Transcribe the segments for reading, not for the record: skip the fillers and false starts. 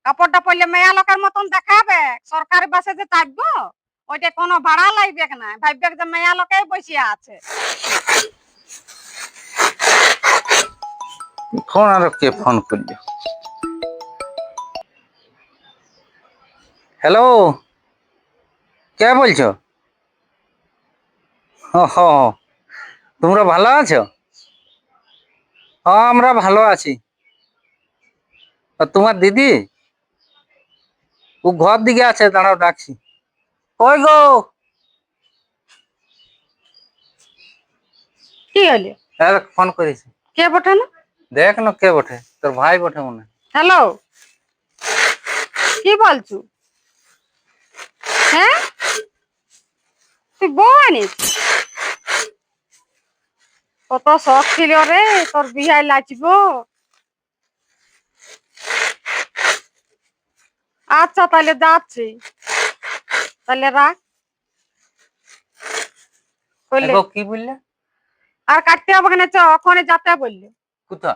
কাপড়টা পরলে মেয়া লোকের মতন দেখাবে, সরকারি বাসে যে থাকবো ওইটা কোনো ভাড়া লাগবে না, ভাববে যে মেয়া লোকেই বসিয়া আছে। ফোন আর কে ফোন করল? হ্যালো, কে বলছো? ও, তোমরা ভালো আছো? হ্যাঁ, আমরা ভালো আছি। আর তোমার দিদি? ও ঘর দিকে আছে, দাঁড়াও ডাকছি। কই গো? কি হলো? ফোন করেছি। কে বটে না? দেখ না কে বটে, তোর ভাই বটে মনে হয়। হ্যালো, কি বলছু? হ্যাঁ, তুই বউ আনিস? কত শখ ছিল রে তোর বিহায় লাচব। আচ্ছা তাহলে যাচ্ছি, তাহলে রাখ। কি বললে? আর কাটতে হবে না, ওখানে যাতে বললে। কোথা?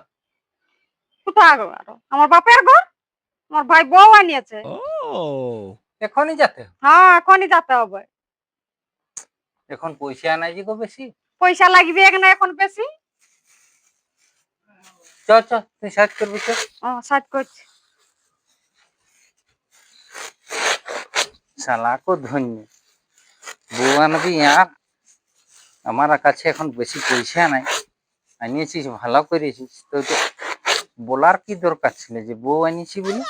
কোথায় গো? আরো আমার বাপের ঘর, আমার ভাই বউ আনিয়েছে। এখনই যেতে? হ্যাঁ, এখনই যেতে হবে। এখন পয়সা নাই যে গো বেশি। পয়সা লাগবে না এখন বেশি। চ চ, তুই সাজ করবি তো। সাজ করছি। শালা কো ধন্য বউ আনবি আর আমার কাছে এখন বেশি পয়সা নাই। আনিয়েছিস ভালো করেছিস, তো বলার কি দরকার ছিল যে বউ আনিয়েছি বলে?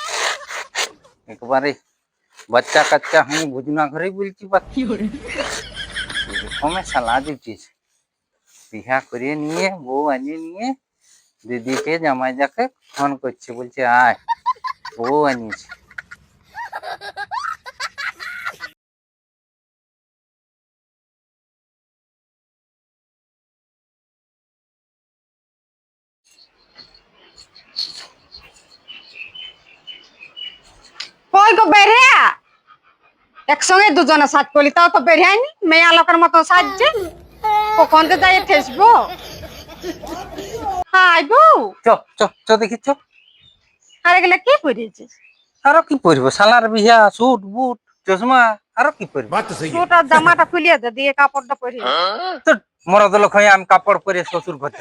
একবারে বাচ্চা কাচ্চা আমি ভুজনা ঘরেই বলছি এরকমে শালা জুটিয়েছে। বিহা করিয়ে নিয়ে বউ আনিয়ে নিয়ে দিদিকে জামাই যাকে ফোন করছে, বলছে আয় বউ আনিয়েছে। কই গো বেরিয়া? একসঙ্গে দুজনে সাজ করলি, তাও তো বেরিয়ানি মেয়া লোকের মতো সাজছে। কখন যে যাই ঠেসবো। হাই বউ, চ চ চ দেখি চ। আর এগুলা কি পরিয়েছিস? আরো কি পরবো? শালার বিহা, স্যুট বুট চশমা, আরো কি পরবো? স্যুট আর জামাটা খুলিয়ে দে, দিয়ে কাপড়টা পরিয়ে তো মরদ লোক হয়ে আমি কাপড় পরে শ্বশুর ঘরে?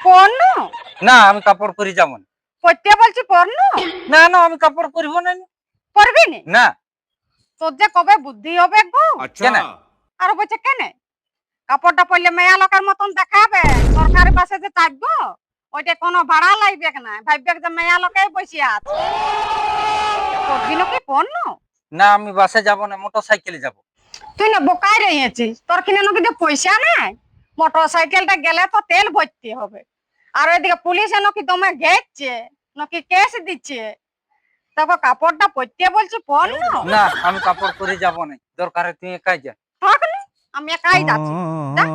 পর্ণ না, আমি কাপড় পরে যাবো না। পরতে বলছি, পর্ণ না না, আমি কাপড় পরবো না। পরবি না? না। তোর যে কবে বুদ্ধি হবে গো। কেন? আর বলছে কেন কাপড়টা পরলে মেয়া লোকের মতন দেখাবে, সরকারি বাসে যে থাকবো ওইটা কোনো ভাড়া লাগবে না, ভাববে যে মেয়া লোকেই বসিয়া আছে। পরবি না কি পর্ণ? না, আমি বাসে যাব না, মোটর সাইকেলে যাব। তুই না বোকাই রয়েছিস, তোর কিনে নাকি পয়সা নাই। মোটর সাইকেলটা গেলে তো তেল ভরতে হবে, আর ওইদিকে পুলিশ নাকি তোমায় ঘেরছে, নাকি কেস দিচ্ছে। তারপর কাপড়টা পরতে বলছি পর না। না, আমি কাপড় পরে যাব না, দরকারে তুই একাই যা। থাক না, আমি একাই যাচ্ছি। যা।